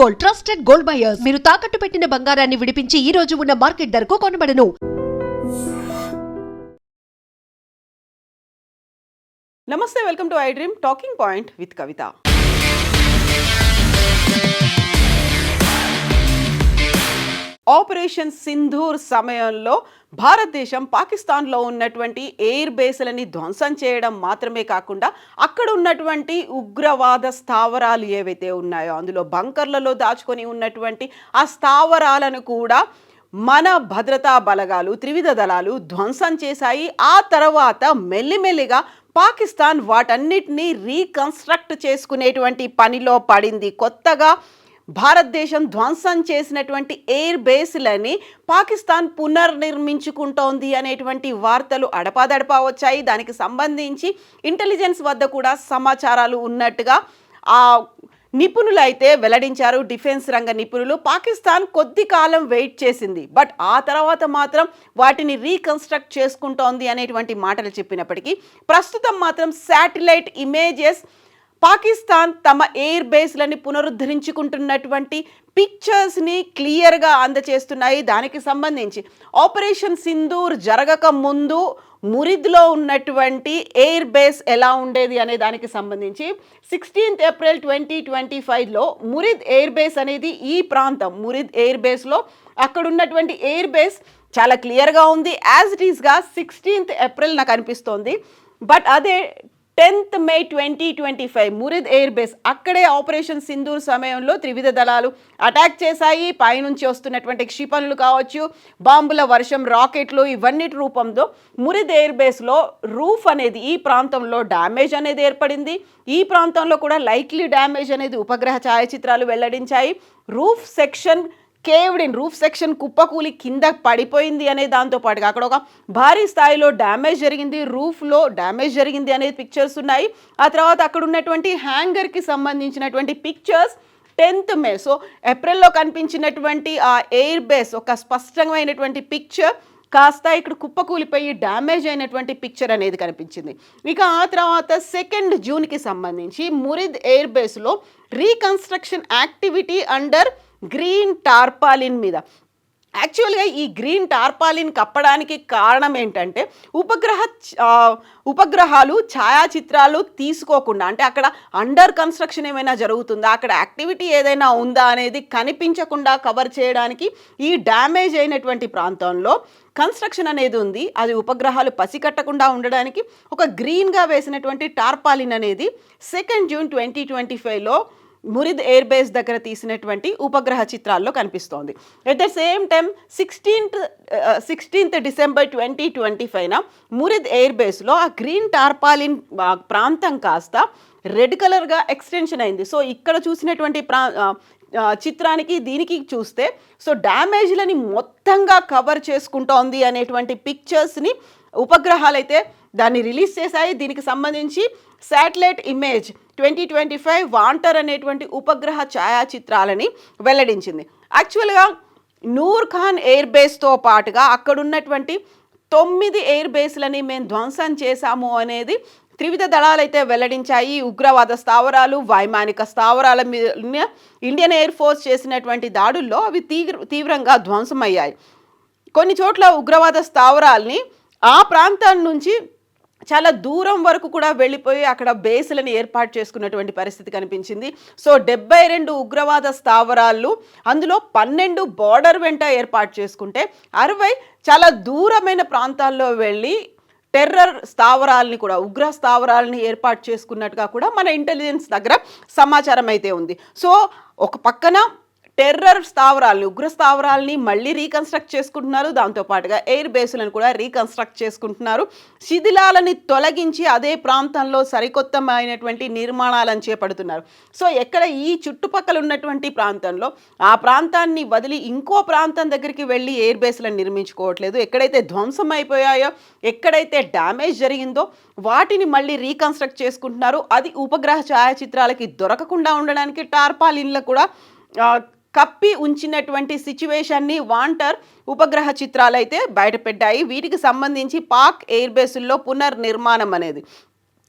Gold, trusted gold buyers. మీరు తాకట్టు పెట్టిన బంగారాన్ని విడిపించి ఈ రోజు ఉన్న మార్కెట్ ధరకు కొనబడను. నమస్తే, welcome to I dream talking point with Kavitha. Operation Sindoor సమయంలో భారతదేశం పాకిస్తాన్లో ఉన్నటువంటి ఎయిర్ బేస్లని ధ్వంసం చేయడం మాత్రమే కాకుండా అక్కడ ఉన్నటువంటి ఉగ్రవాద స్థావరాలు ఏవైతే ఉన్నాయో అందులో బంకర్లలో దాచుకొని ఉన్నటువంటి ఆ స్థావరాలను కూడా మన భద్రతా బలగాలు, త్రివిధ దళాలు ధ్వంసం చేశాయి. ఆ తర్వాత మెల్లిమెల్లిగా పాకిస్తాన్ వాటన్నిటినీ రీకన్స్ట్రక్ట్ చేసుకునేటువంటి పనిలో పడింది. కొత్తగా భారతదేశం ధ్వంసం చేసినటువంటి ఎయిర్ బేస్లని పాకిస్తాన్ పునర్నిర్మించుకుంటోంది అనేటువంటి వార్తలు అడపాదడపా వచ్చాయి. దానికి సంబంధించి ఇంటెలిజెన్స్ వద్ద కూడా సమాచారాలు ఉన్నట్టుగా ఆ నిపుణులైతే వెల్లడించారు. డిఫెన్స్ రంగ నిపుణులు పాకిస్తాన్ కొద్ది కాలం వెయిట్ చేసింది, బట్ ఆ తర్వాత మాత్రం వాటిని రీకన్స్ట్రక్ట్ చేసుకుంటోంది అనేటువంటి మాటలు చెప్పినప్పటికీ ప్రస్తుతం మాత్రం శాటిలైట్ ఇమేజెస్ పాకిస్తాన్ తమ ఎయిర్ బేస్లని పునరుద్ధరించుకుంటున్నటువంటి పిక్చర్స్ని క్లియర్గా అందచేస్తున్నాయి. దానికి సంబంధించి ఆపరేషన్ సింధూర్ జరగక ముందు మురిద్లో ఉన్నటువంటి ఎయిర్ బేస్ ఎలా ఉండేది అనే దానికి సంబంధించి 16 ఏప్రిల్ 2025లో మురిద్ ఎయిర్ బేస్ అనేది ఈ ప్రాంతం మురిద్ ఎయిర్ బేస్లో అక్కడ ఉన్నటువంటి ఎయిర్ బేస్ చాలా క్లియర్గా ఉంది. యాజ్ ఇట్ ఈస్గా 16 ఏప్రిల్ నాకు అనిపిస్తోంది, బట్ అదే 10 మే 2025 మురిద్ ఎయిర్ బేస్ అక్కడే ఆపరేషన్ సింధూర్ సమయంలో త్రివిధ దళాలు అటాక్ చేశాయి. పైనుంచి వస్తున్నటువంటి క్షిపణులు కావచ్చు, బాంబుల వర్షం, రాకెట్లు, ఇవన్నిటి రూపంలో మురిద్ ఎయిర్ బేస్లో రూఫ్ అనేది ఈ ప్రాంతంలో డ్యామేజ్ అనేది ఏర్పడింది. ఈ ప్రాంతంలో కూడా లైక్లీ డ్యామేజ్ అనేది ఉపగ్రహ ఛాయాచిత్రాలు వెల్లడించాయి. రూఫ్ సెక్షన్ రూఫ్ సెక్షన్ కుప్పకూలి కింద పడిపోయింది అనే దాంతోపాటుగా అక్కడ ఒక భారీ స్థాయిలో డ్యామేజ్ జరిగింది, రూఫ్లో డ్యామేజ్ జరిగింది అనే పిక్చర్స్ ఉన్నాయి. ఆ తర్వాత అక్కడ ఉన్నటువంటి హ్యాంగర్కి సంబంధించినటువంటి పిక్చర్స్ 10th మే, సో ఏప్రిల్లో కనిపించినటువంటి ఆ ఎయిర్ బేస్ ఒక స్పష్టమైనటువంటి పిక్చర్ కాస్త ఇక్కడ కుప్పకూలిపోయి డ్యామేజ్ అయినటువంటి పిక్చర్ అనేది కనిపించింది. ఇక ఆ తర్వాత 2 జూన్కి సంబంధించి మురిద్ ఎయిర్ బేస్లో reconstruction activity under green tarpaulin మీద. యాక్చువల్గా ఈ గ్రీన్ టార్పాలిన్ కప్పడానికి కారణం ఏంటంటే ఉపగ్రహాలు ఛాయాచిత్రాలు తీసుకోకుండా, అంటే అక్కడ అండర్ కన్స్ట్రక్షన్ ఏమైనా జరుగుతుందా, అక్కడ యాక్టివిటీ ఏదైనా ఉందా అనేది కనిపించకుండా కవర్ చేయడానికి ఈ డ్యామేజ్ అయినటువంటి ప్రాంతంలో కన్స్ట్రక్షన్ అనేది ఉంది. అది ఉపగ్రహాలు పసికట్టకుండా ఉండడానికి ఒక గ్రీన్గా వేసినటువంటి టార్పాలిన్ అనేది 2 జూన్ 2025లో మురిద్ ఎయిర్ బేస్ దగ్గర తీసినటువంటి ఉపగ్రహ చిత్రాల్లో కనిపిస్తోంది. At the same time 16th December 2025న మురిద్ ఎయిర్ బేస్లో ఆ గ్రీన్ టార్పాలిన్ ప్రాంతం కాస్త రెడ్ కలర్గా ఎక్స్టెన్షన్ అయింది. సో ఇక్కడ చూసినటువంటి చిత్రానికి దీనికి చూస్తే సో డ్యామేజ్లని మొత్తంగా కవర్ చేసుకుంటోంది అనేటువంటి పిక్చర్స్ని ఉపగ్రహాలు అయితే దాన్ని రిలీజ్ చేశాయి. దీనికి సంబంధించి శాటిలైట్ ఇమేజ్ 2025 వాంటర్ అనేటువంటి ఉపగ్రహ ఛాయాచిత్రాలని వెల్లడించింది. యాక్చువల్గా నూర్ ఖాన్ ఎయిర్ బేస్తో పాటుగా అక్కడ ఉన్నటువంటి 9 ఎయిర్ బేస్లని మేము ధ్వంసం చేశాము అనేది త్రివిధ దళాలైతే వెల్లడించాయి. ఉగ్రవాద స్థావరాలు, వైమానిక స్థావరాల మీద ఇండియన్ ఎయిర్ ఫోర్స్ చేసినటువంటి దాడుల్లో అవి తీవ్రంగా ధ్వంసమయ్యాయి. కొన్ని చోట్ల ఉగ్రవాద స్థావరాల్ని ఆ ప్రాంతం నుంచి చాలా దూరం వరకు కూడా వెళ్ళిపోయి అక్కడ బేస్లను ఏర్పాటు చేసుకున్నటువంటి పరిస్థితి కనిపించింది. సో 72 ఉగ్రవాద స్థావరాలు, అందులో 12 బార్డర్ వెంట ఏర్పాటు చేసుకుంటే 60 చాలా దూరమైన ప్రాంతాల్లో వెళ్ళి టెర్రర్ స్థావరాలని కూడా, ఉగ్ర స్థావరాలని ఏర్పాటు చేసుకున్నట్టుగా కూడా మన ఇంటెలిజెన్స్ దగ్గర సమాచారం అయితే ఉంది. సో ఒక పక్కన టెర్రర్ స్థావరాలని, ఉగ్ర స్థావరాలని మళ్ళీ రీకన్స్ట్రక్ట్ చేసుకుంటున్నారు. దాంతోపాటుగా ఎయిర్ బేస్లను కూడా రీకన్స్ట్రక్ట్ చేసుకుంటున్నారు. శిథిలాలని తొలగించి అదే ప్రాంతంలో సరికొత్తమైనటువంటి నిర్మాణాలను చేపడుతున్నారు. సో ఎక్కడ ఈ చుట్టుపక్కల ఉన్నటువంటి ప్రాంతంలో ఆ ప్రాంతాన్ని వదిలి ఇంకో ప్రాంతం దగ్గరికి వెళ్ళి ఎయిర్ బేస్లను నిర్మించుకోవట్లేదు. ఎక్కడైతే ధ్వంసం అయిపోయాయో, ఎక్కడైతే డ్యామేజ్ జరిగిందో వాటిని మళ్ళీ రీకన్స్ట్రక్ట్ చేసుకుంటున్నారు. అది ఉపగ్రహ ఛాయాచిత్రాలకి దొరకకుండా ఉండడానికి టార్పాలిన్లు కూడా కప్పి ఉంచినటువంటి సిచ్యువేషన్ని వాంటర్ ఉపగ్రహ చిత్రాలు అయితే బయటపెట్టాయి. వీటికి సంబంధించి పాక్ ఎయిర్ బేసుల్లో పునర్నిర్మాణం అనేది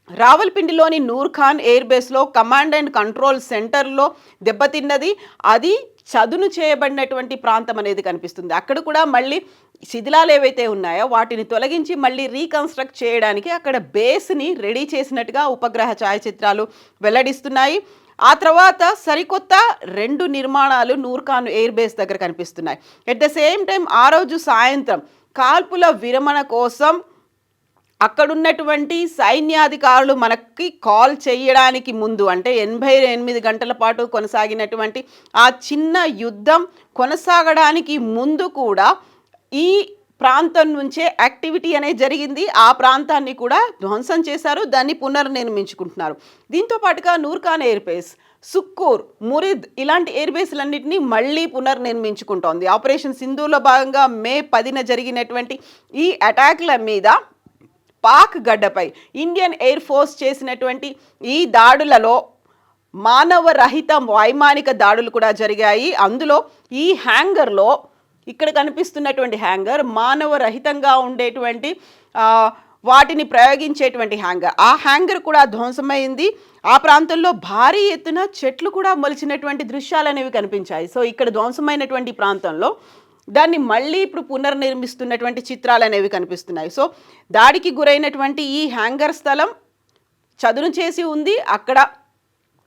రావల్పిండిలోని నూర్ ఖాన్ ఎయిర్ బేస్లో కమాండ్ అండ్ కంట్రోల్ సెంటర్లో దెబ్బతిన్నది. అది చదును చేయబడినటువంటి ప్రాంతం అనేది కనిపిస్తుంది. అక్కడ కూడా మళ్ళీ శిథిలాలు ఏవైతే ఉన్నాయో వాటిని తొలగించి మళ్ళీ రీకన్స్ట్రక్ట్ చేయడానికి అక్కడ బేస్ని రెడీ చేసినట్టుగా ఉపగ్రహ ఛాయాచిత్రాలు వెల్లడిస్తున్నాయి. ఆ తర్వాత సరికొత్త 2 నిర్మాణాలు నూర్ ఖాన్ ఎయిర్ బేస్ దగ్గర కనిపిస్తున్నాయి. ఎట్ ద సేమ్ టైం ఆ రోజు సాయంత్రం కాల్పుల విరమణ కోసం అక్కడున్నటువంటి సైన్యాధికారులు మనకి కాల్ చేయడానికి ముందు, అంటే 88 గంటల పాటు కొనసాగినటువంటి ఆ చిన్న యుద్ధం కొనసాగడానికి ముందు కూడా ఈ ప్రాంతం నుంచే యాక్టివిటీ అనేది జరిగింది. ఆ ప్రాంతాన్ని కూడా ధ్వంసం చేశారు, దాన్ని పునర్నిర్మించుకుంటున్నారు. దీంతో పాటుగా నూర్ ఖాన్ ఎయిర్ బేస్, సుక్కూర్, మురిద్ ఇలాంటి ఎయిర్ బేస్లన్నింటినీ మళ్ళీ పునర్నిర్మించుకుంటోంది. ఆపరేషన్ సింధూర్లో భాగంగా మే 10న జరిగినటువంటి ఈ అటాక్ల మీద పాక్ గడ్డపై ఇండియన్ ఎయిర్ ఫోర్స్ చేసినటువంటి ఈ దాడులలో మానవరహిత వైమానిక దాడులు కూడా జరిగాయి. అందులో ఈ హ్యాంగర్లో, ఇక్కడ కనిపిస్తున్నటువంటి హ్యాంగర్ మానవరహితంగా ఉండేటువంటి వాటిని ప్రయోగించేటువంటి హ్యాంగర్, ఆ హ్యాంగర్ కూడా ధ్వంసమైంది. ఆ ప్రాంతంలో భారీ ఎత్తున చెట్లు కూడా మొలిచినటువంటి దృశ్యాలు అనేవి కనిపించాయి. సో ఇక్కడ ధ్వంసమైనటువంటి ప్రాంతంలో దాన్ని మళ్ళీ ఇప్పుడు పునర్నిర్మిస్తున్నటువంటి చిత్రాలు అనేవి కనిపిస్తున్నాయి. సో దాడికి గురైనటువంటి ఈ హ్యాంగర్ స్థలం చదును చేసి ఉంది, అక్కడ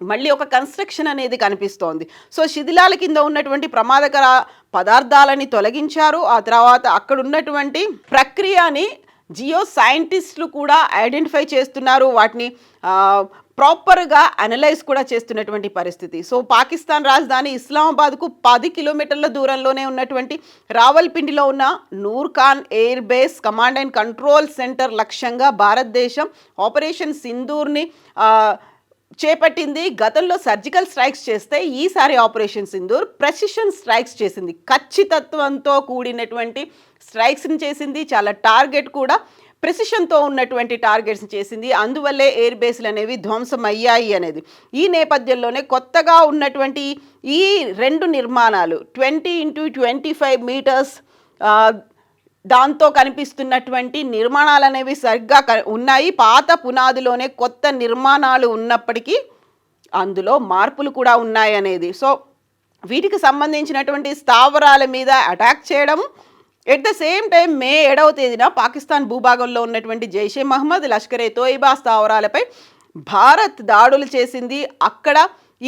మళ్ళీ ఒక కన్స్ట్రక్షన్ అనేది కనిపిస్తోంది. సో శిథిలాల కింద ఉన్నటువంటి ప్రమాదకర పదార్థాలని తొలగించారు. ఆ తర్వాత అక్కడ ఉన్నటువంటి ప్రక్రియని జియో సైంటిస్టులు కూడా ఐడెంటిఫై చేస్తున్నారు, వాటిని ప్రాపర్గా అనలైజ్ కూడా చేస్తున్నటువంటి పరిస్థితి. సో పాకిస్తాన్ రాజధాని ఇస్లామాబాద్కు 10 కిలోమీటర్ల దూరంలోనే ఉన్నటువంటి రావల్పిండిలో ఉన్న Noor Khan air base command and control centre లక్ష్యంగా భారతదేశం ఆపరేషన్ సింధూర్ని చేపట్టింది. గతంలో సర్జికల్ స్ట్రైక్స్ చేస్తే ఈసారి ఆపరేషన్ సింధూర్ ప్రెసిషన్ స్ట్రైక్స్ చేసింది, ఖచ్చితత్వంతో కూడినటువంటి స్ట్రైక్స్ని చేసింది. చాలా టార్గెట్ కూడా ప్రెసిషన్తో ఉన్నటువంటి టార్గెట్స్ చేసింది. అందువల్లే ఎయిర్ బేస్లు అనేవి ధ్వంసం అయ్యాయి అనేది. ఈ నేపథ్యంలోనే కొత్తగా ఉన్నటువంటి ఈ 2 నిర్మాణాలు 20 × 25 మీటర్స్ దాంతో కనిపిస్తున్నటువంటి నిర్మాణాలు అనేవి సరిగ్గా ఉన్నాయి. పాత పునాదిలోనే కొత్త నిర్మాణాలు ఉన్నప్పటికీ అందులో మార్పులు కూడా ఉన్నాయి అనేది. సో వీటికి సంబంధించినటువంటి స్థావరాల మీద అటాక్ చేయడం, ఎట్ ద సేమ్ టైం మే 7వ తేదీన పాకిస్తాన్ భూభాగంలో ఉన్నటువంటి జైషే మహమ్మద్, లష్కరే తోయిబా స్థావరాలపై భారత్ దాడులు చేసింది. అక్కడ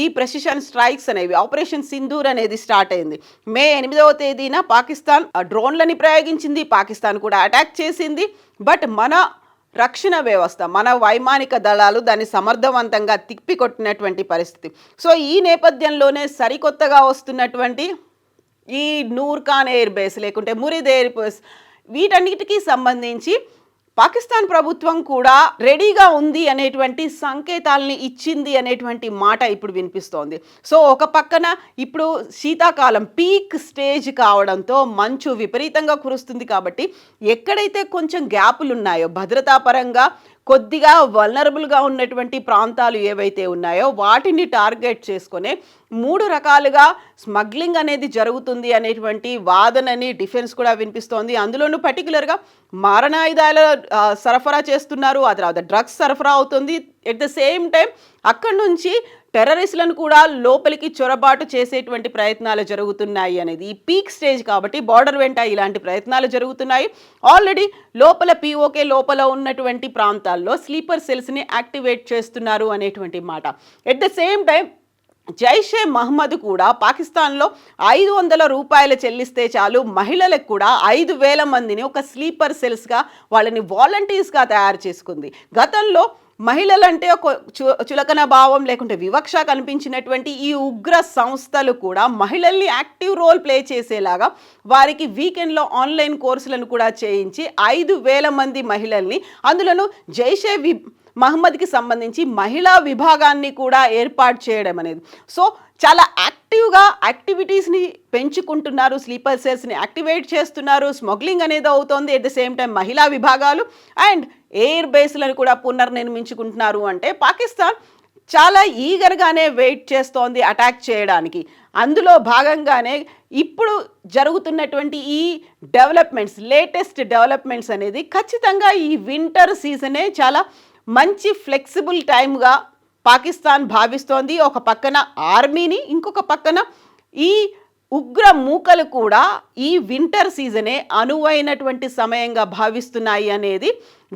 ఈ ప్రెసిషన్ స్ట్రైక్స్ అనేవి ఆపరేషన్ సింధూర్ అనేది స్టార్ట్ అయింది. మే 8వ తేదీన పాకిస్తాన్ డ్రోన్లని ప్రయోగించింది, పాకిస్తాన్ కూడా అటాక్ చేసింది. బట్ మన రక్షణ వ్యవస్థ, మన వైమానిక దళాలు దాన్ని సమర్థవంతంగా తిప్పికొట్టినటువంటి పరిస్థితి. సో ఈ నేపథ్యంలోనే సరికొత్తగా వస్తున్నటువంటి ఈ నూర్ ఖాన్ ఎయిర్ బేస్ లేకుంటే మురిద్ ఎయిర్ బేస్, వీటన్నిటికీ సంబంధించి పాకిస్తాన్ ప్రభుత్వం కూడా రెడీగా ఉంది అనేటువంటి సంకేతాలని ఇచ్చింది అనేటువంటి మాట ఇప్పుడు వినిపిస్తోంది. సో ఒక పక్కన ఇప్పుడు శీతాకాలం పీక్ స్టేజ్ కావడంతో మంచు విపరీతంగా కురుస్తుంది కాబట్టి ఎక్కడైతే కొంచెం గ్యాపులు ఉన్నాయో భద్రతాపరంగా కొద్దిగా వల్నరబుల్గా ఉన్నటువంటి ప్రాంతాలు ఏవైతే ఉన్నాయో వాటిని టార్గెట్ చేసుకునే 3 రకాలుగా స్మగ్లింగ్ అనేది జరుగుతుంది అనేటువంటి వాదనని డిఫెన్స్ కూడా వినిపిస్తోంది. అందులోనూ పర్టికులర్గా మారణాయుధాల సరఫరా చేస్తున్నారు, ఆ తర్వాత డ్రగ్స్ సరఫరా అవుతుంది. ఎట్ ద సేమ్ టైం అక్కడి నుంచి టెర్రరిస్టులను కూడా లోపలికి చొరబాటు చేసేటువంటి ప్రయత్నాలు జరుగుతున్నాయి అనేది ఈ పీక్ స్టేజ్ కాబట్టి బార్డర్ వెంట ఇలాంటి ప్రయత్నాలు జరుగుతున్నాయి. ఆల్రెడీ లోపల పీఓకే లోపల ఉన్నటువంటి ప్రాంతాల్లో స్లీపర్ సెల్స్ని యాక్టివేట్ చేస్తున్నారు అనేటువంటి మాట. At the same time Jaish-e Mohammed కూడా పాకిస్తాన్లో 500 రూపాయలు చెల్లిస్తే చాలు మహిళలకు కూడా 5,000 మందిని ఒక స్లీపర్ సెల్స్గా వాళ్ళని వాలంటీర్స్గా తయారు చేసుకుంది. గతంలో మహిళలంటే ఒక చులకన భావం లేకుంటే వివక్ష కనిపించినటువంటి ఈ ఉగ్ర సంస్థలు కూడా మహిళల్ని యాక్టివ్ రోల్ ప్లే చేసేలాగా వారికి వీకెండ్లో ఆన్లైన్ కోర్సులను కూడా చేయించి 5,000 మంది మహిళల్ని, అందులోనూ జైషే మహమ్మద్కి సంబంధించి మహిళా విభాగాన్ని కూడా ఏర్పాటు చేయడం అనేది. సో చాలా యాక్టివ్గా యాక్టివిటీస్ని పెంచుకుంటున్నారు, స్లీపర్ సెల్స్ని యాక్టివేట్ చేస్తున్నారు, స్మగ్లింగ్ అనేది అవుతోంది. ఎట్ ద సేమ్ టైం మహిళా విభాగాలు అండ్ ఎయిర్ బేస్లను కూడా పునర్నిర్మించుకుంటున్నారు. అంటే పాకిస్తాన్ చాలా ఈగర్గానే వెయిట్ చేస్తోంది అటాక్ చేయడానికి. అందులో భాగంగానే ఇప్పుడు జరుగుతున్నటువంటి ఈ డెవలప్మెంట్స్, లేటెస్ట్ డెవలప్మెంట్స్ అనేది ఖచ్చితంగా ఈ వింటర్ సీజనే చాలా మంచి ఫ్లెక్సిబుల్ టైంగా పాకిస్తాన్ భావిస్తోంది. ఒక పక్కన ఆర్మీని, ఇంకొక పక్కన ఈ ఉగ్ర మూకలు కూడా ఈ వింటర్ సీజనే అనువైనటువంటి సమయంగా భావిస్తున్నాయి అనేది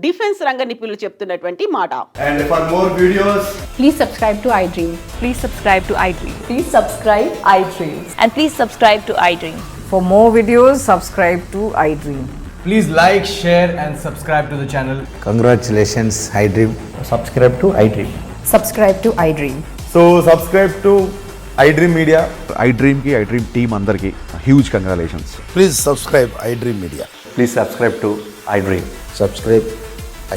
డిఫెన్స్ రంగ నిపుణులు చెప్తున్నటువంటి మాట. And for more videos, Please subscribe to iDream. Please subscribe to iDream. Please subscribe iDream. And please subscribe to iDream. For more videos, subscribe to iDream. please like, share and subscribe to the channel. Congratulations, iDream. subscribe to iDream. Subscribe to iDream. So subscribe to iDream Media. iDream ki iDream team andarki huge congratulations. Please subscribe iDream Media. Please subscribe to iDream. Subscribe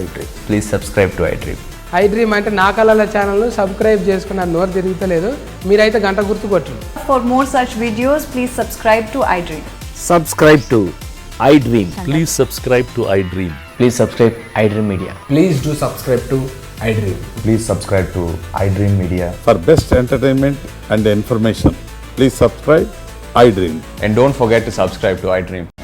iDream. Please subscribe to iDream. iDream అంటే నా కళల ఛానల్ను subscribe చేసుకున్న నోరు తిరుగుతలేదు, మీరైతే గంట గుర్తు కొట్టండి. For more such videos, please subscribe to iDream. Subscribe to iDream. Please subscribe to iDream. Please subscribe iDream Media. Please do subscribe to iDream. Please subscribe to iDream Media. For best entertainment and information, please subscribe iDream. And don't forget to subscribe to iDream.